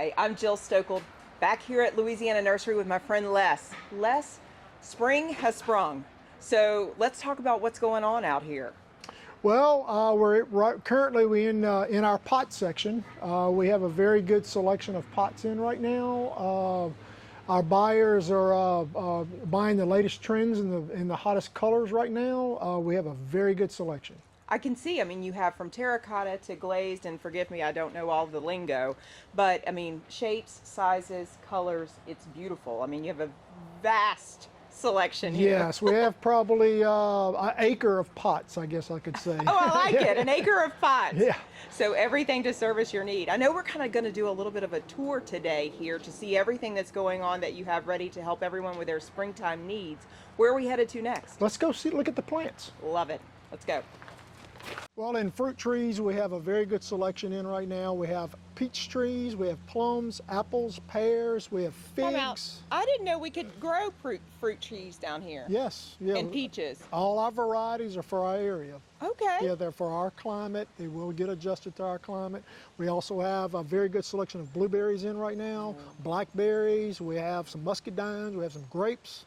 Hi, I'm Jill Stokel, back here at Louisiana Nursery with my friend Les. Les, spring has sprung, so let's talk about what's going on out here. Well, currently we're in our pot section. We have a very good selection of pots in right now. Our buyers are buying the latest trends in the hottest colors right now. We have a very good selection. I can see, I mean, you have from terracotta to glazed, and forgive me, I don't know all the lingo, but I mean, shapes, sizes, colors, it's beautiful. I mean, you have a vast selection here. Yes, we have probably an acre of pots, I guess I could say. Oh, I like it, an acre of pots. Yeah. So everything to service your need. I know we're kind of going to do a little bit of a tour today here to see everything that's going on that you have ready to help everyone with their springtime needs. Where are we headed to next? Let's go look at the plants. Love it. Let's go. Well, in fruit trees, we have a very good selection in right now. We have peach trees, we have plums, apples, pears, we have figs. I didn't know we could grow fruit trees down here. Yes. Yeah. And peaches. All our varieties are for our area. Okay. Yeah, they're for our climate. They will get adjusted to our climate. We also have a very good selection of blueberries in right now, blackberries, we have some muscadines, we have some grapes.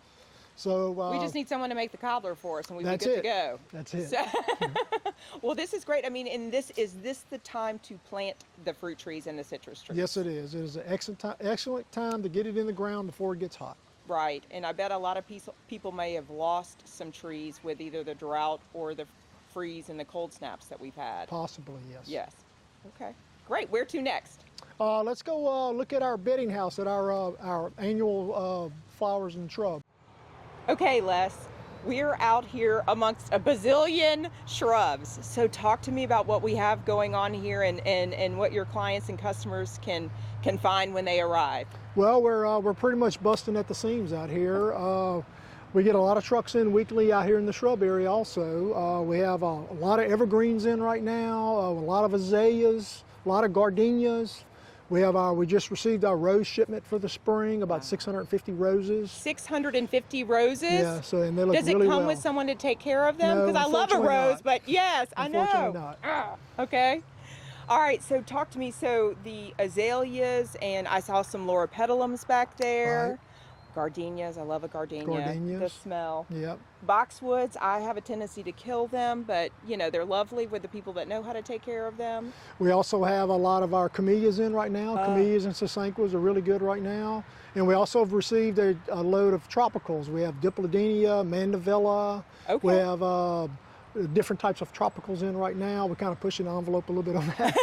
So we just need someone to make the cobbler for us, and we'd be good to go. That's it. So, well, this is great. I mean, is this the time to plant the fruit trees and the citrus trees? Yes, it is. It is an excellent time to get it in the ground before it gets hot. Right, and I bet a lot of people may have lost some trees with either the drought or the freeze and the cold snaps that we've had. Possibly, yes. Yes. Okay. Great. Where to next? Let's go look at our bedding house at our annual flowers and shrubs. Okay, Les, we're out here amongst a bazillion shrubs. So talk to me about what we have going on here and what your clients and customers can find when they arrive. Well, we're pretty much busting at the seams out here. We get a lot of trucks in weekly out here in the shrub area also. We have a lot of evergreens in right now, a lot of azaleas, a lot of gardenias. We just received our rose shipment for the spring, about 650 roses. 650 roses? Yeah, so and they look Does it really come well. with someone to take care of them? No, Because I love a rose, not. but yes, I know. Unfortunately not. Okay. All right, so talk to me. So the azaleas, and I saw some loropetalums back there. Right. Gardenias, I love a gardenia. Gardenias. The smell. Yep. Boxwoods, I have a tendency to kill them, but you know, they're lovely with the people that know how to take care of them. We also have a lot of our camellias in right now. Camellias and sasanquas are really good right now. And we also have received a load of tropicals. We have Dipladenia, Mandevilla. Okay. We have different types of tropicals in right now. We're kind of pushing the envelope a little bit on that.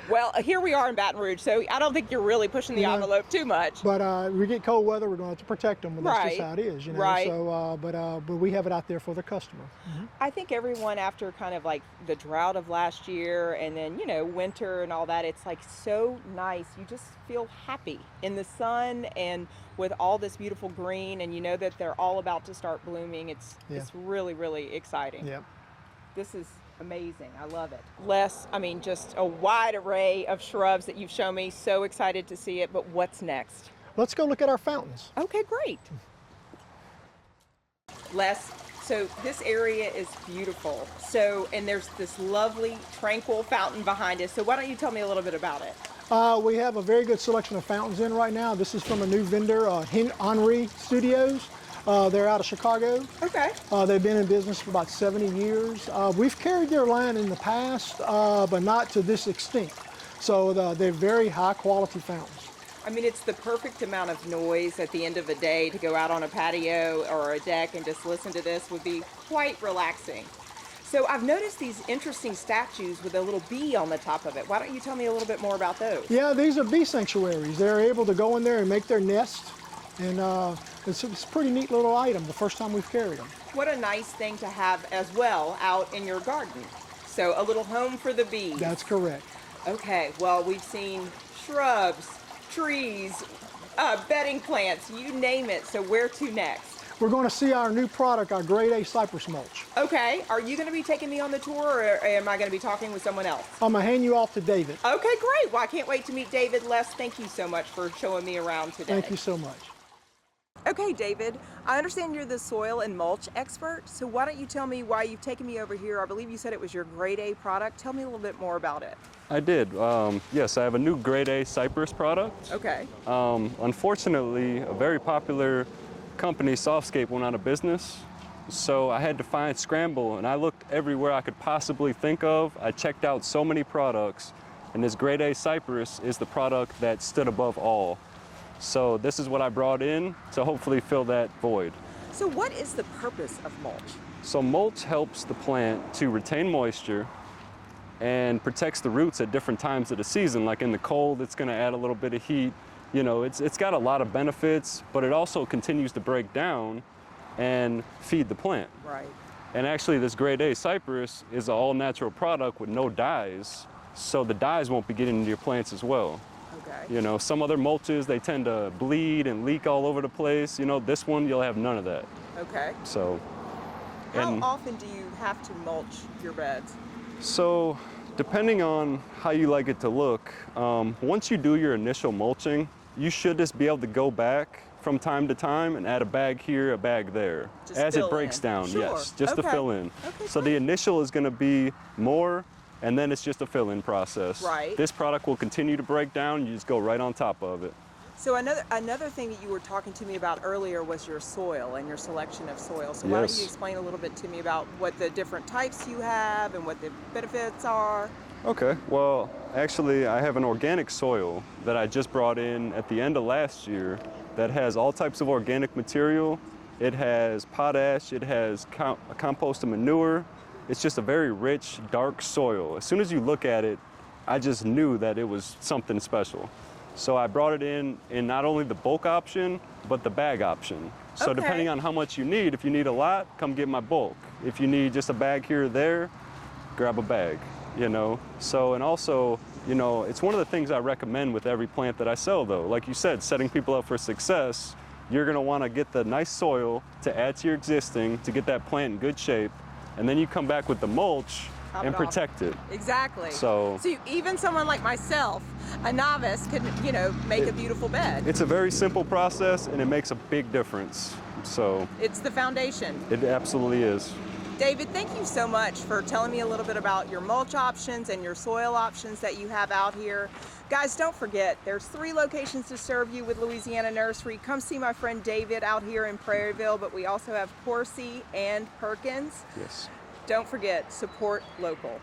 Well, here we are in Baton Rouge, so I don't think you're really pushing the envelope too much. But we get cold weather, we're going to have to protect them. But that's just how it is, you know. Right. So, but we have it out there for the customer. I think everyone, after kind of like the drought of last year and then, you know, winter and all that, it's like so nice. You just feel happy in the sun and with all this beautiful green, and you know that they're all about to start blooming. It's really, really exciting. Yep. This is amazing. I love it. Les, I mean, just a wide array of shrubs that you've shown me. So excited to see it, but what's next? Let's go look at our fountains. Okay, great. Les, so this area is beautiful. So, and there's this lovely, tranquil fountain behind us. So why don't you tell me a little bit about it? We have a very good selection of fountains in right now. This is from a new vendor, Henry Studios. They're out of Chicago. Okay. They've been in business for about 70 years. We've carried their line in the past, but not to this extent. So they're very high quality fountains. I mean, it's the perfect amount of noise at the end of the day to go out on a patio or a deck and just listen to this would be quite relaxing. So I've noticed these interesting statues with a little bee on the top of it. Why don't you tell me a little bit more about those? Yeah, these are bee sanctuaries. They're able to go in there and make their nest. And it's a pretty neat little item, the first time we've carried them. What a nice thing to have as well out in your garden. So a little home for the bees. That's correct. Okay, well, we've seen shrubs, trees, bedding plants, you name it. So where to next? We're going to see our new product, our Grade A cypress mulch. Okay, are you going to be taking me on the tour, or am I going to be talking with someone else? I'm going to hand you off to David. Okay, great. Well, I can't wait to meet David. Les, thank you so much for showing me around today. Thank you so much. Okay, David, I understand you're the soil and mulch expert, so why don't you tell me why you've taken me over here? I believe you said it was your grade A product. Tell me a little bit more about it. I did. Yes, I have a new grade A cypress product. Okay. Unfortunately, a very popular company, Softscape, went out of business. So I had to scramble, and I looked everywhere I could possibly think of. I checked out so many products, and this grade A cypress is the product that stood above all. So this is what I brought in to hopefully fill that void. So what is the purpose of mulch? So mulch helps the plant to retain moisture and protects the roots at different times of the season. Like in the cold, it's gonna add a little bit of heat. You know, it's got a lot of benefits, but it also continues to break down and feed the plant. Right. And actually this grade A cypress is an all natural product with no dyes, so the dyes won't be getting into your plants as well. Okay. You know, some other mulches, they tend to bleed and leak all over the place. You know, this one, you'll have none of that. Okay. So, How often do you have to mulch your beds? So, depending on how you like it to look, once you do your initial mulching, you should just be able to go back from time to time and add a bag here, a bag there. Just as fill it breaks in. down, Sure. yes, just to Okay. fill in. Okay, So great. the initial is gonna be more, and then it's just a fill-in process. Right. This product will continue to break down, you just go right on top of it. So another thing that you were talking to me about earlier was your soil and your selection of soil. So why don't Yes. you explain a little bit to me about what the different types you have and what the benefits are? Okay, well, actually, I have an organic soil that I just brought in at the end of last year that has all types of organic material. It has potash, it has compost and manure. It's just a very rich, dark soil. As soon as you look at it, I just knew that it was something special. So I brought it in not only the bulk option, but the bag option. So Okay. depending on how much you need, if you need a lot, come get my bulk. If you need just a bag here or there, grab a bag, you know? So, and also, you know, it's one of the things I recommend with every plant that I sell though. Like you said, setting people up for success, you're gonna wanna get the nice soil to add to your existing, to get that plant in good shape, and then you come back with the mulch Top and it off. protect it. Exactly. So even someone like myself, a novice, could, make a beautiful bed. it's a very simple process and it makes a big difference. So It's the foundation. it absolutely is. David, thank you so much for telling me a little bit about your mulch options and your soil options that you have out here. Guys, don't forget, there's 3 locations to serve you with Louisiana Nursery. Come see my friend David out here in Prairieville, but we also have Horsey and Perkins. Yes. Don't forget, support local.